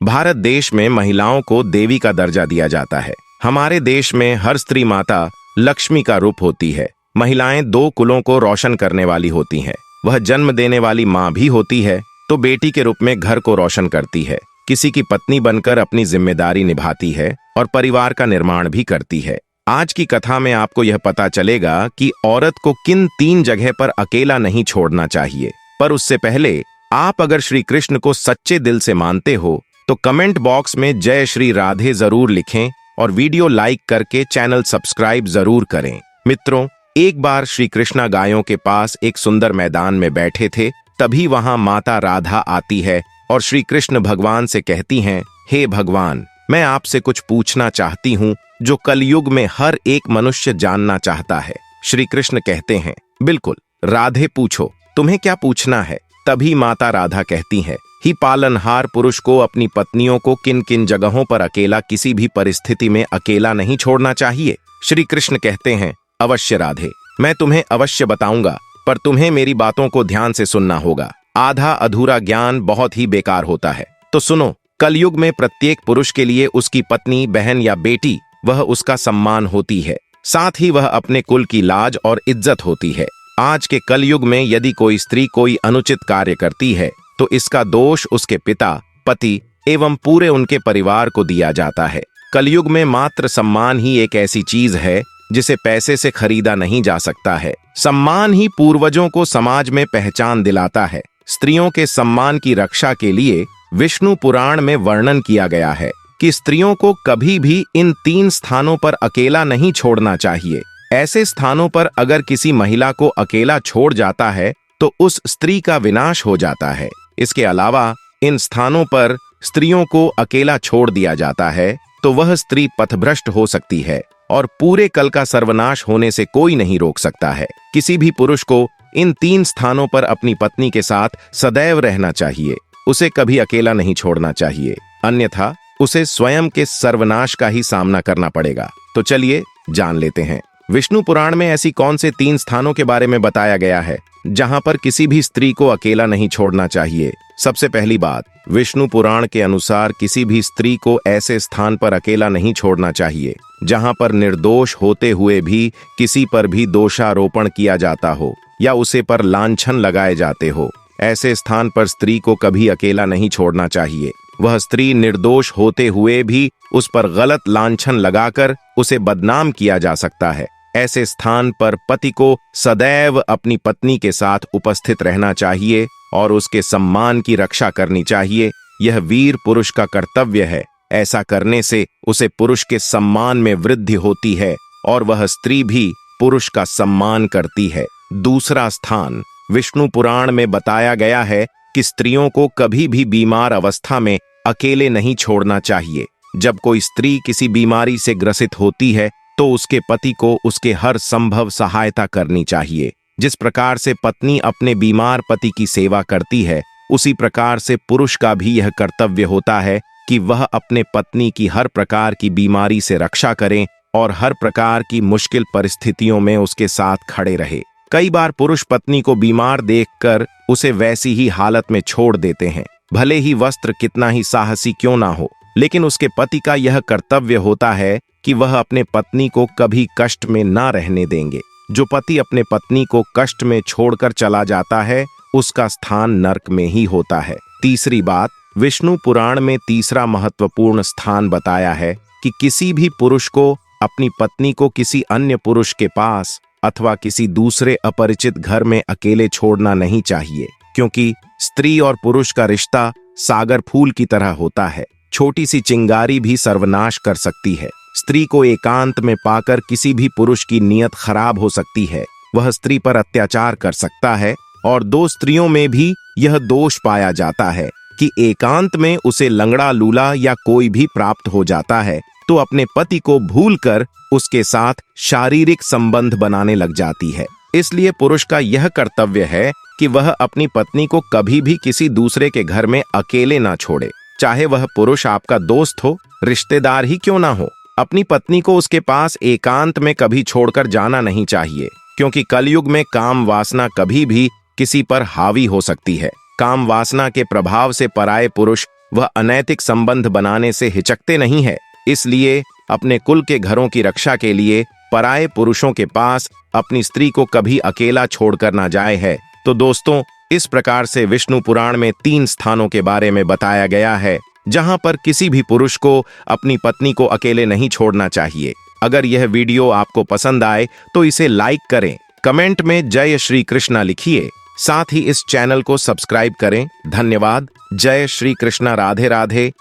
भारत देश में महिलाओं को देवी का दर्जा दिया जाता है। हमारे देश में हर स्त्री माता लक्ष्मी का रूप होती है। महिलाएं दो कुलों को रोशन करने वाली होती हैं। वह जन्म देने वाली माँ भी होती है तो बेटी के रूप में घर को रोशन करती है, किसी की पत्नी बनकर अपनी जिम्मेदारी निभाती है और परिवार का निर्माण भी करती है। आज की कथा में आपको यह पता चलेगा कि औरत को किन 3 जगह पर अकेला नहीं छोड़ना चाहिए। पर उससे पहले आप अगर श्री कृष्ण को सच्चे दिल से मानते हो तो कमेंट बॉक्स में जय श्री राधे जरूर लिखें और वीडियो लाइक करके चैनल सब्सक्राइब जरूर करें। मित्रों, एक बार श्री कृष्णा गायों के पास एक सुंदर मैदान में बैठे थे। तभी वहां माता राधा आती है और श्री कृष्ण भगवान से कहती हैं, हे भगवान, मैं आपसे कुछ पूछना चाहती हूँ जो कलयुग में हर एक मनुष्य जानना चाहता है। श्री कृष्ण कहते हैं, बिल्कुल राधे, पूछो, तुम्हें क्या पूछना है। तभी माता राधा कहती है, ही पालनहार पुरुष को अपनी पत्नियों को किन किन जगहों पर अकेला, किसी भी परिस्थिति में अकेला नहीं छोड़ना चाहिए। श्री कृष्ण कहते हैं, अवश्य राधे, मैं तुम्हें अवश्य बताऊंगा, पर तुम्हें मेरी बातों को ध्यान से सुनना होगा। आधा अधूरा ज्ञान बहुत ही बेकार होता है। तो सुनो, कलयुग में प्रत्येक पुरुष के लिए उसकी पत्नी, बहन या बेटी वह उसका सम्मान होती है। साथ ही वह अपने कुल की लाज और इज्जत होती है। आज के कलयुग में यदि कोई स्त्री कोई अनुचित कार्य करती है तो इसका दोष उसके पिता, पति एवं पूरे उनके परिवार को दिया जाता है। कलयुग में मात्र सम्मान ही एक ऐसी चीज है जिसे पैसे से खरीदा नहीं जा सकता है। सम्मान ही पूर्वजों को समाज में पहचान दिलाता है। स्त्रियों के सम्मान की रक्षा के लिए विष्णु पुराण में वर्णन किया गया है कि स्त्रियों को कभी भी इन 3 स्थानों पर अकेला नहीं छोड़ना चाहिए। ऐसे स्थानों पर अगर किसी महिला को अकेला छोड़ जाता है तो उस स्त्री का विनाश हो जाता है। इसके अलावा इन स्थानों पर स्त्रियों को अकेला छोड़ दिया जाता है तो वह स्त्री पथभ्रष्ट हो सकती है और पूरे कल का सर्वनाश होने से कोई नहीं रोक सकता है। किसी भी पुरुष को इन 3 स्थानों पर अपनी पत्नी के साथ सदैव रहना चाहिए। उसे कभी अकेला नहीं छोड़ना चाहिए, अन्यथा उसे स्वयं के सर्वनाश का ही सामना करना पड़ेगा। तो चलिए जान लेते हैं, विष्णु पुराण में ऐसी कौन से 3 स्थानों के बारे में बताया गया है जहां पर किसी भी स्त्री को अकेला नहीं छोड़ना चाहिए। सबसे पहली बात, विष्णु पुराण के अनुसार किसी भी स्त्री को ऐसे स्थान पर अकेला नहीं छोड़ना चाहिए जहां पर निर्दोष होते हुए भी किसी पर भी दोषारोपण किया जाता हो या उसे पर लांछन लगाए जाते हो। ऐसे स्थान पर स्त्री को कभी अकेला नहीं छोड़ना चाहिए। वह स्त्री निर्दोष होते हुए भी उस पर गलत लांछन लगाकर उसे बदनाम किया जा सकता है। ऐसे स्थान पर पति को सदैव अपनी पत्नी के साथ उपस्थित रहना चाहिए और उसके सम्मान की रक्षा करनी चाहिए। यह वीर पुरुष का कर्तव्य है। ऐसा करने से उसे पुरुष के सम्मान में वृद्धि होती है और वह स्त्री भी पुरुष का सम्मान करती है। दूसरा स्थान, विष्णु पुराण में बताया गया है कि स्त्रियों को कभी भी बीमार अवस्था में अकेले नहीं छोड़ना चाहिए। जब कोई स्त्री किसी बीमारी से ग्रसित होती है तो उसके पति को उसके हर संभव सहायता करनी चाहिए। जिस प्रकार से पत्नी अपने बीमार पति की सेवा करती है, उसी प्रकार से पुरुष का भी यह कर्तव्य होता है कि वह अपने पत्नी की हर प्रकार की बीमारी से रक्षा करें और हर प्रकार की मुश्किल परिस्थितियों में उसके साथ खड़े रहे। कई बार पुरुष पत्नी को बीमार देखकर उसे वैसी ही हालत में छोड़ देते हैं, भले ही वस्त्र कितना ही साहसी क्यों ना हो, लेकिन उसके पति का यह कर्तव्य होता है कि वह अपने पत्नी को कभी कष्ट में ना रहने देंगे। जो पति अपने पत्नी को कष्ट में छोड़कर चला जाता है उसका स्थान नरक में ही होता है। तीसरी बात, विष्णु पुराण में तीसरा महत्वपूर्ण स्थान बताया है कि किसी भी पुरुष को अपनी पत्नी को किसी अन्य पुरुष के पास अथवा किसी दूसरे अपरिचित घर में अकेले छोड़ना नहीं चाहिए, क्योंकि स्त्री और पुरुष का रिश्ता सागर फूल की तरह होता है। छोटी सी चिंगारी भी सर्वनाश कर सकती है। स्त्री को एकांत में पाकर किसी भी पुरुष की नीयत खराब हो सकती है। वह स्त्री पर अत्याचार कर सकता है और 2 स्त्रियों में भी यह दोष पाया जाता है कि एकांत में उसे लंगड़ा लूला या कोई भी प्राप्त हो जाता है तो अपने पति को भूलकर उसके साथ शारीरिक संबंध बनाने लग जाती है। इसलिए पुरुष का यह कर्तव्य है कि वह अपनी पत्नी को कभी भी किसी दूसरे के घर में अकेले ना छोड़े, चाहे वह पुरुष आपका दोस्त हो, रिश्तेदार ही क्यों ना हो। अपनी पत्नी को उसके पास एकांत में कभी छोड़कर जाना नहीं चाहिए, क्योंकि कलयुग में काम वासना कभी भी किसी पर हावी हो सकती है। काम वासना के प्रभाव से पराये पुरुष वह अनैतिक संबंध बनाने से हिचकते नहीं है। इसलिए अपने कुल के घरों की रक्षा के लिए पराये पुरुषों के पास अपनी स्त्री को कभी अकेला छोड़कर ना जाए है। तो दोस्तों, इस प्रकार से विष्णु पुराण में 3 स्थानों के बारे में बताया गया है जहां पर किसी भी पुरुष को अपनी पत्नी को अकेले नहीं छोड़ना चाहिए। अगर यह वीडियो आपको पसंद आए तो इसे लाइक करें, कमेंट में जय श्री कृष्णा लिखिए, साथ ही इस चैनल को सब्सक्राइब करें। धन्यवाद। जय श्री कृष्णा। राधे राधे।